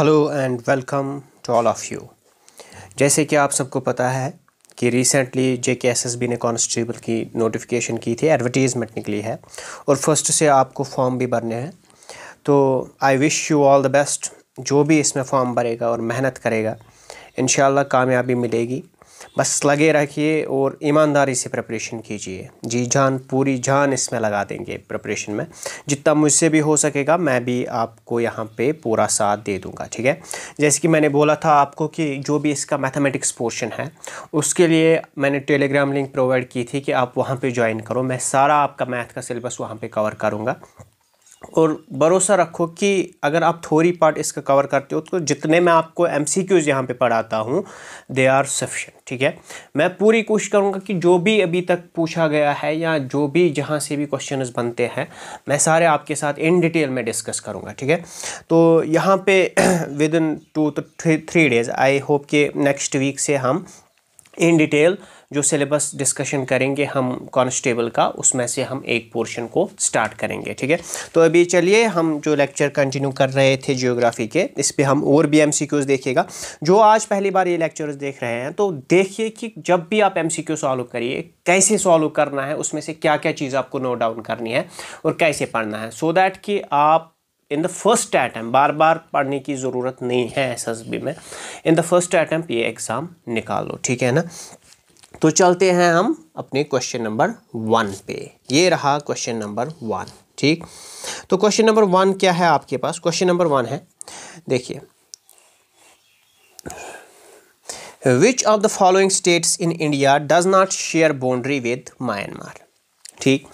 Hello and welcome to all of you. जैसे कि आप सबको पता है कि रिसेंटली JKSSB ने कांस्टेबल की नोटिफिकेशन की थी, एडवर्टीज़मेंट निकली है और फर्स्ट से आपको फॉर्म भी भरने हैं। तो I wish you all the best. जो भी इसमें फॉर्म भरेगा और मेहनत करेगा इंशाल्लाह कामयाबी मिलेगी। बस लगे रखिए और ईमानदारी से प्रिपरेशन कीजिए। जी जान, पूरी जान इसमें लगा देंगे प्रिपरेशन में। जितना मुझसे भी हो सकेगा मैं भी आपको यहाँ पे पूरा साथ दे दूँगा, ठीक है। जैसे कि मैंने बोला था आपको कि जो भी इसका मैथमेटिक्स पोर्शन है उसके लिए मैंने टेलीग्राम लिंक प्रोवाइड की थी कि आप वहाँ पे ज्वाइन करो। मैं सारा आपका मैथ का सिलेबस वहाँ पे कवर करूँगा और भरोसा रखो कि अगर आप थोड़ी पार्ट इसका कवर करते हो तो जितने मैं आपको MCQs यहाँ पे पढ़ाता हूँ दे आर सफिशिएंट, ठीक है। मैं पूरी कोशिश करूँगा कि जो भी अभी तक पूछा गया है या जो भी जहाँ से भी क्वेश्चंस बनते हैं मैं सारे आपके साथ इन डिटेल में डिस्कस करूँगा, ठीक है। तो यहाँ पे with in 2 to 3 days I hope कि नेक्स्ट वीक से हम इन डिटेल जो सिलेबस डिस्कशन करेंगे हम कांस्टेबल का, उसमें से हम एक पोर्शन को स्टार्ट करेंगे, ठीक है। तो अभी चलिए हम जो लेक्चर कंटिन्यू कर रहे थे ज्योग्राफी के, इस पे हम और भी MCQs देखिएगा। जो आज पहली बार ये लेक्चर्स देख रहे हैं तो देखिए कि जब भी आप MCQ सॉल्व करिए कैसे सॉल्व करना है, उसमें से क्या क्या चीज़ आपको नोट डाउन करनी है और कैसे पढ़ना है, सो दैट कि आप इन द फर्स्ट अटैम्प्ट, बार बार पढ़ने की ज़रूरत नहीं है SSB में, इन द फर्स्ट अटैम्प्ट ये एग्ज़ाम निकाल लो, ठीक है ना। तो चलते हैं हम अपने क्वेश्चन नंबर 1 पे। ये रहा क्वेश्चन नंबर 1, ठीक। तो क्वेश्चन नंबर 1 क्या है आपके पास? क्वेश्चन नंबर 1 है, देखिए, विच of the following states in India does not share boundary with Myanmar, ठीक।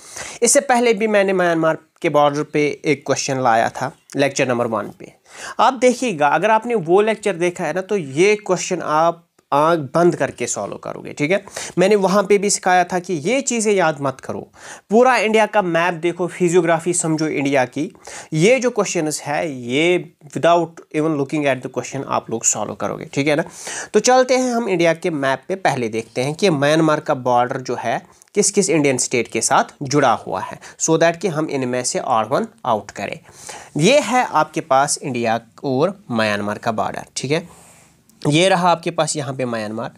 इससे पहले भी मैंने म्यांमार के बॉर्डर पे एक क्वेश्चन लाया था लेक्चर नंबर 1 पे। आप देखिएगा, अगर आपने वो लेक्चर देखा है ना तो ये क्वेश्चन आप आँख बंद करके सॉल्व करोगे, ठीक है। मैंने वहाँ पे भी सिखाया था कि ये चीज़ें याद मत करो, पूरा इंडिया का मैप देखो, फिजियोग्राफी समझो इंडिया की। ये जो क्वेश्चंस है ये without even looking at the question आप लोग सॉल्व करोगे, ठीक है ना। तो चलते हैं हम इंडिया के मैप पे, पहले देखते हैं कि म्यांमार का बॉर्डर जो है किस किस इंडियन स्टेट के साथ जुड़ा हुआ है, सो दैट कि हम इनमें से ऑड वन आउट करें। ये है आपके पास इंडिया और म्यांमार का बॉर्डर, ठीक है। ये रहा आपके पास यहाँ पे म्यांमार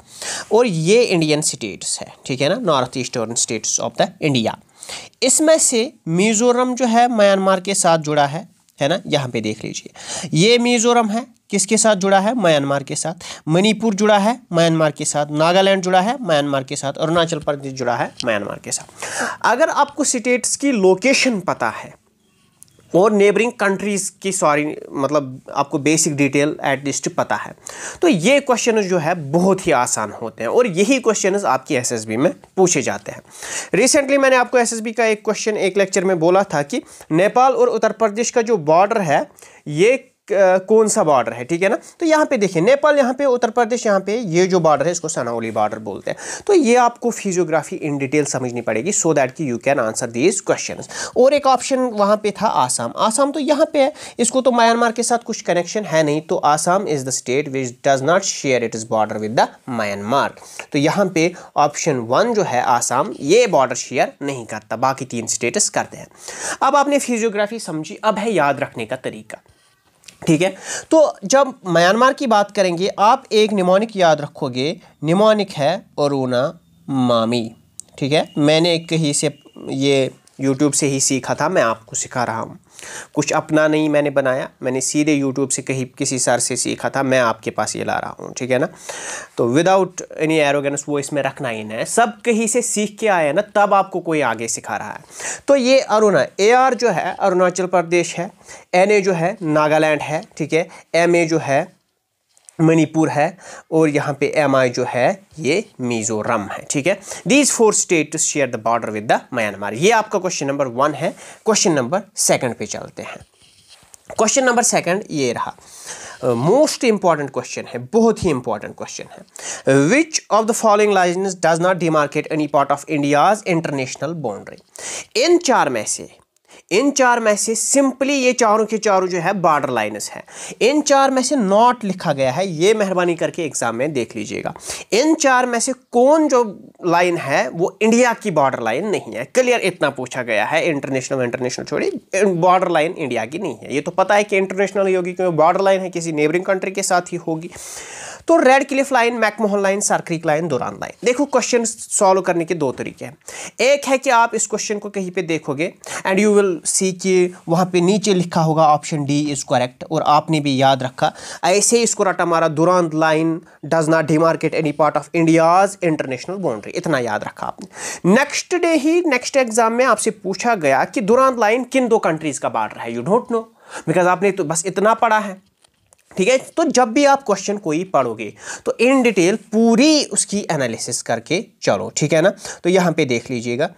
और ये इंडियन स्टेट्स है, ठीक है ना, north eastern states of the India. इसमें से मिज़ोरम जो है म्यांमार के साथ जुड़ा है ना, यहाँ पे देख लीजिए। ये मिज़ोरम है, किसके साथ जुड़ा है? म्यांमार के साथ। मणिपुर जुड़ा है म्यांमार के साथ, नागालैंड जुड़ा है म्यांमार के साथ, अरुणाचल प्रदेश जुड़ा है म्यांमार के साथ। अगर आपको स्टेट्स की लोकेशन पता है और नेबरिंग कंट्रीज़ की मतलब आपको बेसिक डिटेल एटलीस्ट पता है तो ये क्वेश्चन जो है बहुत ही आसान होते हैं और यही क्वेश्चन आपकी SSB में पूछे जाते हैं। रिसेंटली मैंने आपको SSB का एक क्वेश्चन एक लेक्चर में बोला था कि नेपाल और उत्तर प्रदेश का जो बॉर्डर है ये कौन सा बॉर्डर है, ठीक है ना। तो यहाँ पे देखिए, नेपाल यहाँ पे, उत्तर प्रदेश यहाँ पे, ये जो बॉर्डर है इसको सनाउली बॉर्डर बोलते हैं। तो ये आपको फिजियोग्राफी इन डिटेल समझनी पड़ेगी सो दैट कि you can answer these questions. और एक ऑप्शन वहाँ पे था आसाम। आसाम तो यहाँ पे है, इसको तो म्यांमार के साथ कुछ कनेक्शन है नहीं, तो Assam is the state which does not share it is border with the Myanmar. तो यहाँ पे ऑप्शन 1 जो है आसाम, ये बॉर्डर शेयर नहीं करता, बाकी 3 स्टेट्स करते हैं। अब आपने फिजियोग्राफी समझी, अब है याद रखने का तरीका, ठीक है। तो जब म्यांमार की बात करेंगे आप एक निमोनिक याद रखोगे, निमोनिक है अरुणा मामी, ठीक है। मैंने कहीं से ये YouTube से ही सीखा था, मैं आपको सिखा रहा हूँ, कुछ अपना नहीं मैंने बनाया, मैंने सीधे YouTube से कहीं किसी सर से सीखा था, मैं आपके पास ये ला रहा हूँ, ठीक है ना। तो विदाउट एनी एरोगेंस वो इसमें रखना ही नहीं है, सब कहीं से सीख के आए ना, तब आपको कोई आगे सिखा रहा है। तो ये अरुणा, AR जो है अरुणाचल प्रदेश है, NA जो है नागालैंड है, ठीक है, MA जो है मणिपुर है और यहाँ पे MI जो है ये मिज़ोरम है, ठीक है। These 4 states share the border with the Myanmar. ये आपका क्वेश्चन नंबर 1 है। क्वेश्चन नंबर 2 पे चलते हैं। क्वेश्चन नंबर 2 ये रहा, मोस्ट इंपॉर्टेंट क्वेश्चन है, बहुत ही इंपॉर्टेंट क्वेश्चन है। Which of the following lines does not demarcate any part of India's international boundary. इन 4 में से इन चार में से सिंपली ये चारों के चारों जो है बॉर्डर लाइन्स है। इन चार में से नॉट लिखा गया है, ये मेहरबानी करके एग्जाम में देख लीजिएगा। इन चार में से कौन जो लाइन है वो इंडिया की बॉर्डर लाइन नहीं है। क्लियर, इतना पूछा गया है। इंटरनेशनल छोड़ी, बॉर्डर लाइन इंडिया की नहीं है। ये तो पता है कि इंटरनेशनल ही होगी क्योंकि बॉर्डर लाइन है, किसी नेबरिंग कंट्री के साथ ही होगी। तो red Cliff line, McMahon line, sir Creek line, दुरान लाइन। देखो क्वेश्चन सॉल्व करने के दो तरीके हैं। एक है कि आप इस क्वेश्चन को कहीं पे देखोगे एंड यू विल सी कि वहां पे नीचे लिखा होगा ऑप्शन डी इज करेक्ट, और आपने भी याद रखा, ऐसे ही इसको रटा मारा, दुरान line does not demarcate any part of India's international boundary, इतना याद रखा आपने। नेक्स्ट डे ही नेक्स्ट एग्जाम में आपसे पूछा गया कि दुरान लाइन किन दो कंट्रीज का बॉर्डर है। यू डोंट नो, बिकॉज आपने तो बस इतना पढ़ा है। ठीक है, तो जब भी आप क्वेश्चन कोई पढ़ोगे तो इन डिटेल पूरी उसकी एनालिसिस करके चलो, ठीक है ना। तो यहां पे देख लीजिएगा,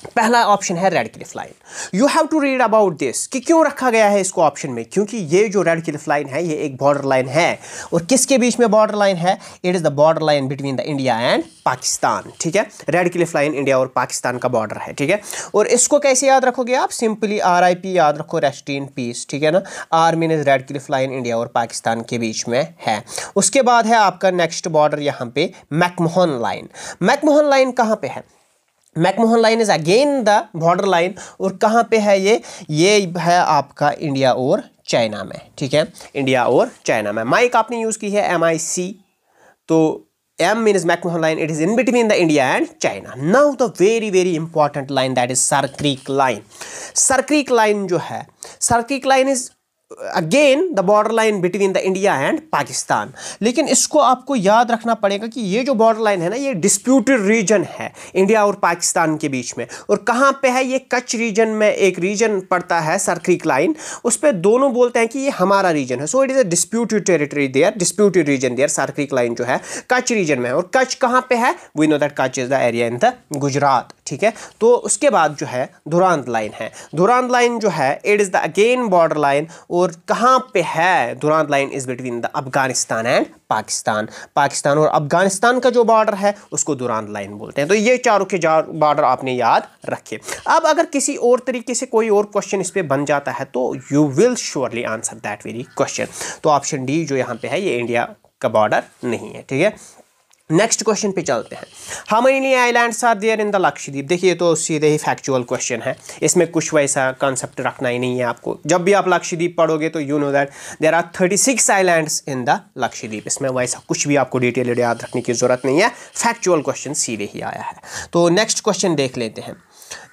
पहला ऑप्शन है Radcliffe line. You have to read about this कि क्यों रखा गया है इसको ऑप्शन में, क्योंकि ये जो रेड क्लिफ लाइन है ये एक बॉर्डर लाइन है। और किसके बीच में बॉर्डर लाइन है? It is the border line between the India and Pakistan. ठीक है, रेड क्लिफ लाइन इंडिया और पाकिस्तान का बॉर्डर है। ठीक है, और इसको कैसे याद रखोगे आप? सिंपली RIP याद रखो, रेस्ट इन पीस। ठीक है ना, R means Radcliffe line India और पाकिस्तान के बीच में है। उसके बाद है आपका नेक्स्ट बॉर्डर यहाँ पे मैकमोहन लाइन। मैकमोहन लाइन कहाँ पे है? McMahon line is again the border line, और कहाँ पे है ये है आपका इंडिया और चाइना में। ठीक है, इंडिया और चाइना में। माइक आपने यूज की है MIC, तो M means McMahon line, it is in between the India and China. Now the very very important line, that is sir Creek line. Sir Creek line जो है, sir Creek line is again the border line between the India and Pakistan. लेकिन इसको आपको याद रखना पड़ेगा कि ये जो बॉर्डर लाइन है ना, ये डिस्प्यूटेड रीजन है इंडिया और पाकिस्तान के बीच में। और कहाँ पे है? ये कच्छ रीजन में एक रीजन पड़ता है सर क्रीक लाइन, उस पर दोनों बोलते हैं कि ये हमारा रीजन है। So it is a disputed territory there, disputed region there. Sir Creek line जो है कच्छ रीजन में है, और कच्छ कहाँ पे है? We know that Kutch is the area in the Gujarat. ठीक है, तो उसके बाद जो है दुरांत लाइन है। दुरांत लाइन जो है it is the again border line, और कहां पे है? Durand line is between the Afghanistan and Pakistan. Pakistan और अफगानिस्तान का जो बॉर्डर है उसको दुरांत लाइन बोलते हैं। तो ये चारों के बॉर्डर आपने याद रखे। अब अगर किसी और तरीके से कोई और क्वेश्चन इस पे बन जाता है तो you will surely answer that very question. तो ऑप्शन डी जो यहाँ पे है ये इंडिया का बॉर्डर नहीं है। ठीक है, नेक्स्ट क्वेश्चन पे चलते हैं। How many islands are there in the Lakshadweep? देखिए, तो सीधे ही फैक्चुअल क्वेश्चन है, इसमें कुछ वैसा कॉन्सेप्ट रखना ही नहीं है आपको। जब भी आप लक्षद्वीप पढ़ोगे तो you know that there are 36 islands in the Lakshadweep. इसमें वैसा कुछ भी आपको डिटेल याद रखने की जरूरत नहीं है, फैक्चुअल क्वेश्चन सीधे ही आया है। तो नेक्स्ट क्वेश्चन देख लेते हैं।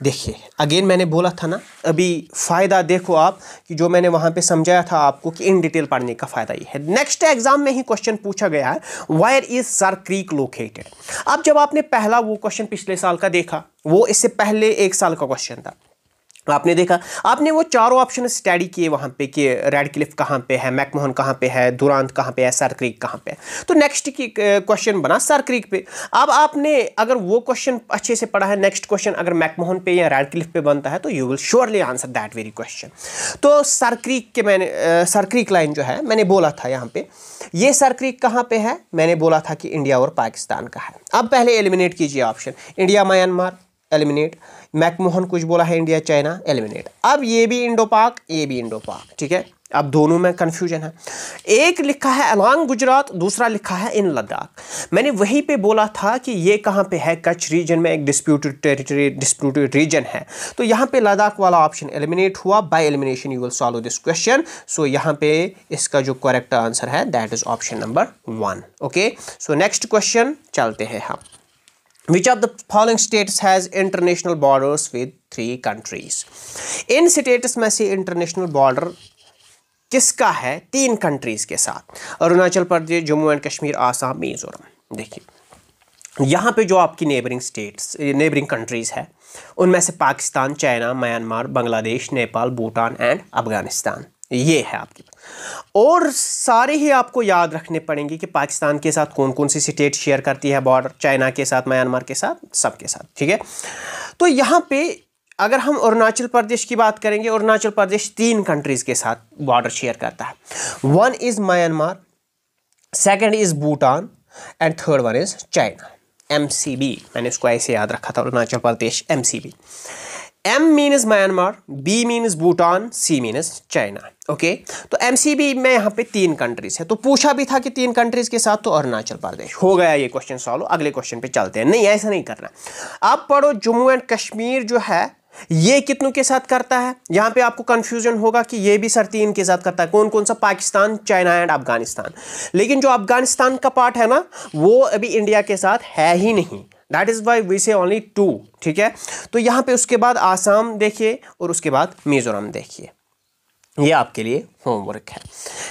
देखिए, अगेन मैंने बोला था ना, अभी फ़ायदा देखो आप कि जो मैंने वहाँ पे समझाया था आपको कि इन डिटेल पढ़ने का फ़ायदा ये है। नेक्स्ट एग्जाम में ही क्वेश्चन पूछा गया है, wire is sir creek located. अब जब आपने पहला वो क्वेश्चन पिछले साल का देखा, वो इससे पहले 1 साल का क्वेश्चन था, आपने देखा, आपने वो चारों ऑप्शन स्टडी किए वहाँ पे कि रेड क्लिफ कहाँ पे है, मैकमोहन कहाँ पे है, दुरांत कहाँ पे है, सर क्रीक कहाँ पे है। तो नेक्स्ट की क्वेश्चन बना सर क्रीक पे। अब आपने अगर वो क्वेश्चन अच्छे से पढ़ा है, नेक्स्ट क्वेश्चन अगर मैकमोहन पे या रेड क्लिफ पे बनता है तो you will surely answer that very question. तो सर क्रीक के मैंने सर क्रीक लाइन जो है मैंने बोला था यहाँ पे, ये सर क्रीक कहाँ पे है? मैंने बोला था कि इंडिया और पाकिस्तान का है। अब पहले एलिमिनेट कीजिए option, India Myanmar eliminate, McMahon कुछ बोला है इंडिया चाइना एलिमिनेट। अब ये भी इंडो पाक, ये भी इंडो पाक। ठीक है, अब दोनों में कंफ्यूजन है। एक लिखा है अलॉन्ग गुजरात, दूसरा लिखा है इन लद्दाख। मैंने वहीं पे बोला था कि ये कहाँ पे है? कच्छ रीजन में एक डिस्प्यूटेड टेरिटरी, डिस्प्यूटेड रीजन है। तो यहाँ पे लद्दाख वाला ऑप्शन एलिमिनेट हुआ। By elimination you will solve this question. So यहाँ पे इसका जो करेक्ट आंसर है that is option number 1। Okay, so next question चलते हैं हम। Which of the following states has international borders with 3 countries? In states में से इंटरनेशनल बॉर्डर किसका है 3 कंट्रीज के साथ? अरुणाचल प्रदेश, जम्मू एंड कश्मीर, आसाम, मिजोरम। देखिए, यहाँ पे जो आपकी नेबरिंग स्टेट्स, नेबरिंग कंट्रीज है, उनमें से Pakistan, China, Myanmar, Bangladesh, Nepal, Bhutan and Afghanistan, ये है आपकी। और सारे ही आपको याद रखने पड़ेंगे कि पाकिस्तान के साथ कौन कौन सी स्टेट शेयर करती है बॉर्डर, चाइना के साथ, म्यांमार के साथ, सबके साथ। ठीक है, तो यहाँ पे अगर हम अरुणाचल प्रदेश की बात करेंगे, अरुणाचल प्रदेश 3 कंट्रीज के साथ बॉर्डर शेयर करता है। 1 is Myanmar, 2nd is Bhutan and 3rd one is China. MCB, मैंने इसको ऐसे याद रखा था, Arunachal Pradesh MCB। M means Myanmar, B means Bhutan, C means China. Okay, तो MCB में यहाँ पे 3 कंट्रीज है, तो पूछा भी था कि 3 कंट्रीज के साथ, तो अरुणाचल प्रदेश हो गया ये क्वेश्चन सॉल्व। अगले क्वेश्चन पे चलते हैं। नहीं, ऐसा नहीं करना। आप पढ़ो जम्मू एंड कश्मीर जो है ये कितनों के साथ करता है। यहां पे आपको कंफ्यूजन होगा कि ये भी सर 3 के साथ करता है। कौन कौन सा? Pakistan, China and Afghanistan. लेकिन जो अफगानिस्तान का पार्ट है ना, वो अभी इंडिया के साथ है ही नहीं। दैट इज वाई वी से ओनली 2। ठीक है, तो यहां पे उसके बाद आसाम देखिए और उसके बाद मिजोरम देखिए। ये आपके लिए होमवर्क है।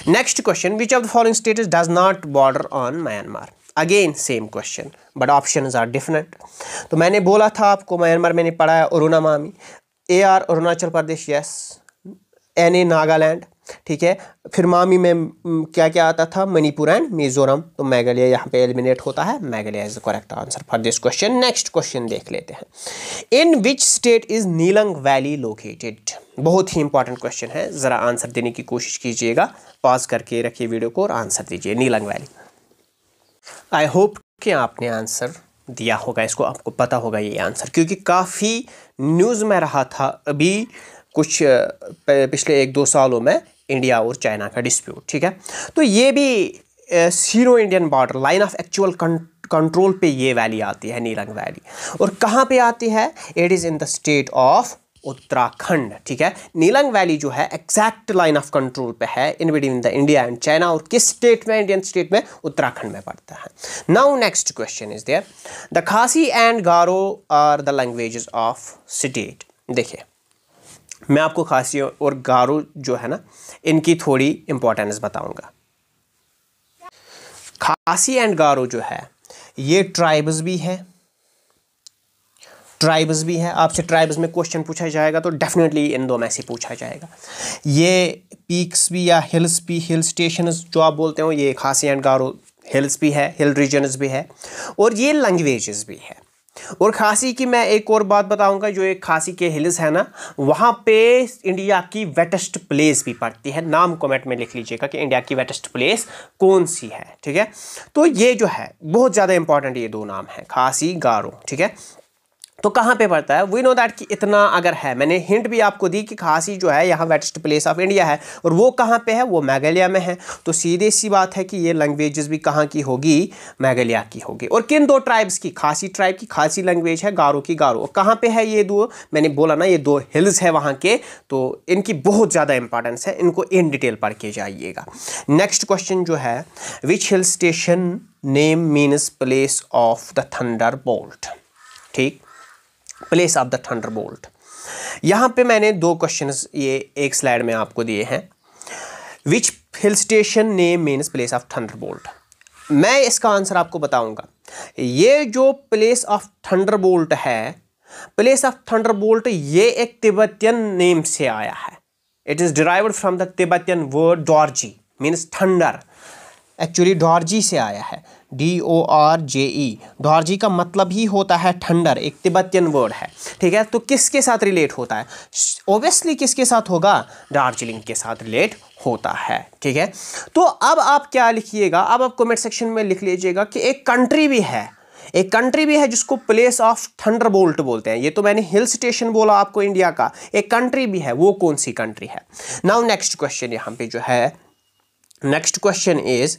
Next question, which of the following states does not border on Myanmar. Again same question but options are different. तो मैंने बोला था आपको म्यांमार मैंने पढ़ा है अरुणा मामी, AR Arunachal Pradesh, yes, NA Nagaland, ठीक है। फिर मामी में क्या क्या आता था? मणिपुर एंड मिजोरम। तो मेघालय यहाँ पे एलिमिनेट होता है। Meghalaya is the correct answer for this question. Next question देख लेते हैं। In which state is Nelang valley located. बहुत ही इंपॉर्टेंट क्वेश्चन है, जरा आंसर देने की कोशिश कीजिएगा। पॉज करके रखिए वीडियो को और आंसर दीजिए। नीलंग वैली, आई होप कि आपने आंसर दिया होगा, इसको आपको पता होगा ये आंसर, क्योंकि काफ़ी न्यूज़ में रहा था अभी कुछ पिछले 1-2 सालों में इंडिया और चाइना का डिस्प्यूट। ठीक है, तो ये भी Sino Indian border line of actual control पे ये वैली आती है, नीलंग वैली। और कहाँ पे आती है? It is in the state of Uttarakhand. ठीक है, नीलंग वैली जो है एग्जैक्ट लाइन ऑफ कंट्रोल पे है इन between the India and China. और किस स्टेट में? इंडियन स्टेट में, उत्तराखंड में पड़ता है। Now next question is there, the Khasi and Garo are the languages of state. देखिए, मैं आपको खासी और गारो जो है ना, इनकी थोड़ी इंपॉर्टेंस बताऊंगा। खासी एंड गारो जो है ये ट्राइब्स भी है, ट्राइब्स भी है। आपसे ट्राइब्स में क्वेश्चन पूछा जाएगा तो डेफिनेटली इन दो में से पूछा जाएगा। ये पीक्स भी या हिल्स भी, हिल स्टेशंस जो आप बोलते हो, ये खासी एंड गारो हिल्स भी है, हिल रीजन्स भी है, और ये लैंग्वेजेस भी है। और खासी की मैं एक और बात बताऊंगा, जो एक खासी के हिल्स है ना, वहाँ पे इंडिया की वेटेस्ट प्लेस भी पड़ती है। नाम कमेंट में लिख लीजिएगा कि इंडिया की वेटेस्ट प्लेस कौन सी है। ठीक है, तो ये जो है बहुत ज़्यादा इंपॉर्टेंट ये 2 नाम है, खासी गारो। ठीक है, तो कहाँ पे पड़ता है? वी नो दैट कि इतना अगर है, मैंने हिंट भी आपको दी कि खासी जो है यहाँ वेटेस्ट प्लेस ऑफ इंडिया है, और वो कहाँ पे है? वो मेघालय में है। तो सीधे सी बात है कि ये लैंग्वेजेस भी कहाँ की होगी? मेघालय की होगी। और किन 2 ट्राइब्स की? खासी ट्राइब की खासी लैंग्वेज है, गारो की गारो। और कहाँ पे है ये 2? मैंने बोला ना, ये 2 हिल्स है वहाँ के, तो इनकी बहुत ज़्यादा इंपॉर्टेंस है, इनको इन डिटेल पढ़ के जाइएगा। नेक्स्ट क्वेश्चन जो है, which hill station name means place of the thunderbolt. ठीक, प्लेस ऑफ द थंडरबोल्ट। यहां पे मैंने 2 क्वेश्चंस ये एक स्लाइड में आपको दिए हैं। Which hill station name means place of thunderbolt. मैं इसका आंसर आपको बताऊंगा। ये जो प्लेस ऑफ थंडरबोल्ट है, प्लेस ऑफ थंडरबोल्ट ये एक तिब्बतियन नेम से आया है। It is derived from the Tibetan word dorje means thunder. Actually dorje से आया है, DORJE। डॉर्जी का मतलब ही होता है ठंडर, एक तिब्बतियन वर्ड है। ठीक है, तो किसके साथ रिलेट होता है? ऑब्वियसली किसके साथ होगा? दार्जिलिंग के साथ रिलेट होता है। ठीक है, तो अब आप क्या लिखिएगा? अब आप कमेंट सेक्शन में लिख लीजिएगा कि एक कंट्री भी है, एक कंट्री भी है जिसको प्लेस ऑफ थंडरबोल्ट बोलते हैं। ये तो मैंने हिल स्टेशन बोला आपको इंडिया का, एक कंट्री भी है, वो कौन सी कंट्री है? नाउ नेक्स्ट क्वेश्चन यहाँ पे जो है, नेक्स्ट क्वेश्चन इज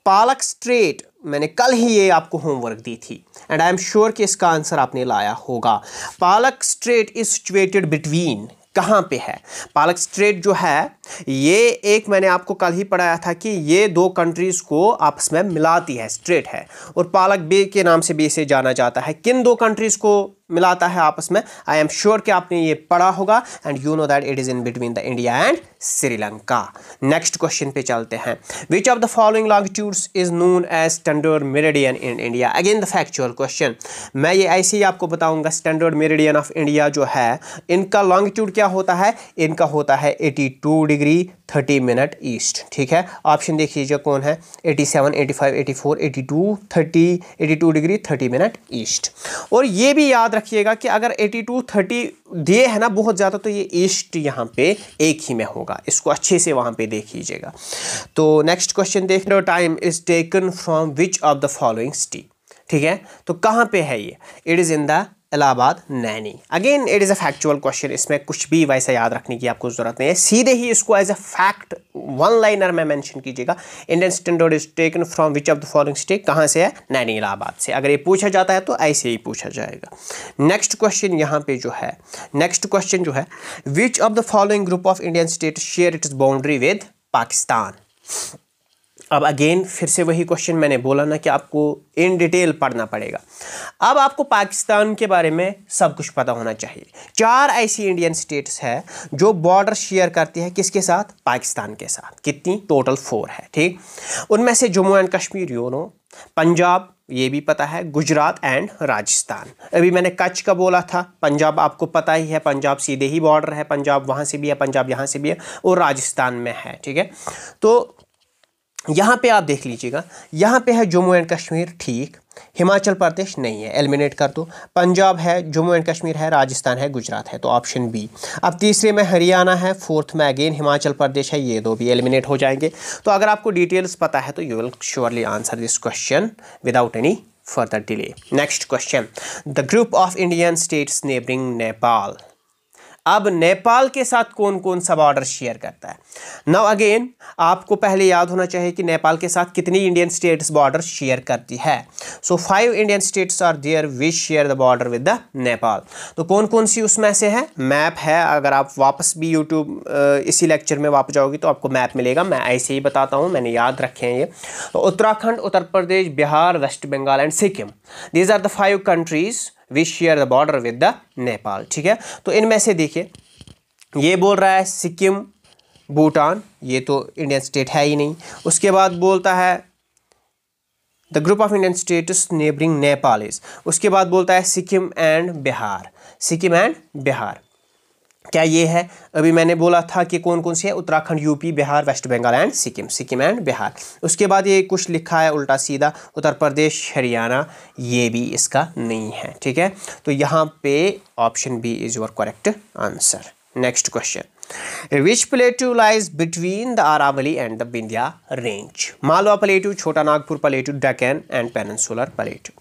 पालक स्ट्रेट। मैंने कल ही ये आपको होमवर्क दी थी एंड आई एम श्योर कि इसका आंसर आपने लाया होगा। पालक स्ट्रेट इज सिचुएटेड बिटवीन, कहाँ पे है? पालक स्ट्रेट जो है ये एक मैंने आपको कल ही पढ़ाया था कि ये 2 कंट्रीज़ को आपस में मिलाती है, स्ट्रेट है। और पालक बे के नाम से भी इसे जाना जाता है। किन 2 कंट्रीज़ को मिलाता है आपस में? आई एम श्योर कि आपने ये पढ़ा होगा and you know that it is in between the India and Sri Lanka. Next question पे चलते हैं। विच of the following longitudes is known as standard meridian in India. Again the factual question. मैं ये ऐसे ही आपको बताऊंगा। स्टैंडर्ड मेरिडियन ऑफ इंडिया जो है, इनका लॉन्गिट्यूड क्या होता है? इनका होता है 82 डिग्री 30 मिनट ईस्ट। ठीक है, ऑप्शन देख लीजिए कौन है? 87, 85, 84, 82, 30, 82 डिग्री 30 मिनट ईस्ट। और ये भी याद रखिएगा कि अगर 82, 30 दिए है ना बहुत ज़्यादा, तो ये ईस्ट यहाँ पे एक ही में होगा। इसको अच्छे से वहाँ पे देख लीजिएगा। तो नेक्स्ट क्वेश्चन देख लो, time is taken from which of the following city. ठीक है, तो कहाँ पे है ये? It is in the Allahabad, Naini. Again it is a factual question, इसमें कुछ भी वैसा याद रखने की आपको ज़रूरत नहीं है, सीधे ही इसको as a fact one liner में मेंशन कीजिएगा। Indian standard is taken from which of the following state, कहाँ से है, नैनी इलाहाबाद से। अगर ये पूछा जाता है तो ऐसे ही पूछा जाएगा। नेक्स्ट क्वेश्चन यहाँ पे जो है, नेक्स्ट क्वेश्चन जो है, which of the following group of Indian state share its boundary with Pakistan. अब अगेन फिर से वही क्वेश्चन, मैंने बोला ना कि आपको इन डिटेल पढ़ना पड़ेगा। अब आपको पाकिस्तान के बारे में सब कुछ पता होना चाहिए। 4 ऐसी इंडियन स्टेट्स है जो बॉर्डर शेयर करती है किसके साथ, पाकिस्तान के साथ। कितनी, टोटल 4 है, ठीक। उनमें से Jammu and Kashmir, you know, Punjab ये भी पता है, गुजरात एंड राजस्थान। अभी मैंने कच्छ का बोला था, पंजाब आपको पता ही है, पंजाब सीधे ही बॉर्डर है, पंजाब वहाँ से भी है, पंजाब यहाँ से भी है, और राजस्थान में है, ठीक है। तो यहाँ पे आप देख लीजिएगा, यहाँ पे है जम्मू एंड कश्मीर, ठीक। हिमाचल प्रदेश नहीं है, एलिमिनेट कर दो। पंजाब है, जम्मू एंड कश्मीर है, राजस्थान है, गुजरात है, तो ऑप्शन बी। अब तीसरे में हरियाणा है, फोर्थ में अगेन हिमाचल प्रदेश है, ये 2 भी एलिमिनेट हो जाएंगे। तो अगर आपको डिटेल्स पता है तो you will surely answer this question without any further delay. Next question, the group of Indian states neighbouring Nepal. अब नेपाल के साथ कौन कौन सा बॉर्डर शेयर करता है। नाउ अगेन आपको पहले याद होना चाहिए कि नेपाल के साथ कितनी इंडियन स्टेट्स बॉर्डर शेयर करती है। So 5 Indian states are there which share the border with the Nepal. तो कौन कौन सी उसमें से है, मैप है। अगर आप वापस भी यूट्यूब इसी लेक्चर में वापस जाओगे तो आपको मैप मिलेगा, मैं ऐसे ही बताता हूँ, मैंने याद रखे हैं ये। तो Uttarakhand, Uttar Pradesh, Bihar, waste Bengal and Sikkim, these are the 5 countries which share the border with the Nepal, ठीक है। तो इनमें से देखिए, ये बोल रहा है सिक्किम, भूटान, ये तो इंडियन स्टेट है ही नहीं। उसके बाद बोलता है the group of Indian states neighbouring Nepal is, उसके बाद बोलता है सिक्किम एंड बिहार, सिक्किम एंड बिहार, क्या ये है। अभी मैंने बोला था कि कौन कौन सी है, Uttarakhand, UP, Bihar, waste Bengal and Sikkim, Sikkim and Bihar. उसके बाद ये कुछ लिखा है उल्टा सीधा, उत्तर प्रदेश, हरियाणा, ये भी इसका नहीं है, ठीक है। तो यहाँ पे option B is your correct answer. Next question, which plateau lies between the Aravalli and the Vindhya range. Malwa plateau, Chota Nagpur plateau, Deccan and peninsular plateau.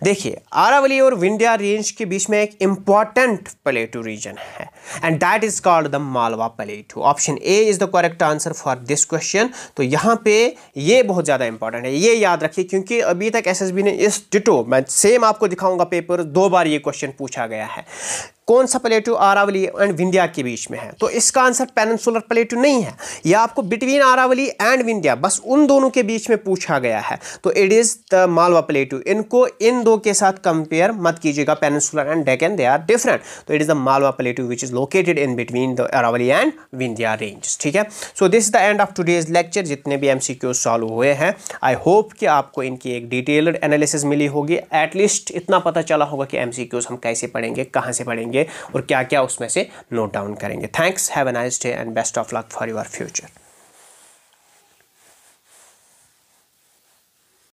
देखिए, अरावली और विंध्या रेंज के बीच में एक इंपॉर्टेंट प्लेटू रीजन है and that is called the Malwa plateau. Option A is the correct answer for this question. तो यहाँ पे ये बहुत ज़्यादा इंपॉर्टेंट है, ये याद रखिए, क्योंकि अभी तक एसएसबी ने इस डिटो, मैं सेम आपको दिखाऊंगा पेपर, 2 बार ये क्वेश्चन पूछा गया है, कौन सा प्लेटू अरावली एंड विंध्या के बीच में है। तो इसका आंसर पेनिनसुलर प्लेटू नहीं है, यह आपको बिटवीन अरावली एंड विंध्या, बस उन दोनों के बीच में पूछा गया है। तो it is the Malwa plateau. इनको इन 2 के साथ कंपेयर मत कीजिएगा, peninsular and Deccan, they are different. तो it is the Malwa plateau which is located in between the Aravalli and Vindhya range, ठीक है। So this is the end of today's lecture. जितने भी MCQ सॉल्व हुए हैं, आई होप कि आपको इनकी एक डिटेल्ड एनालिसिस मिली होगी, एटलीस्ट इतना पता चला होगा कि MCQs हम कैसे पढ़ेंगे, कहाँ से पढ़ेंगे और क्या क्या उसमें से नोट डाउन करेंगे। Thanks, have a nice day and best of luck for your future.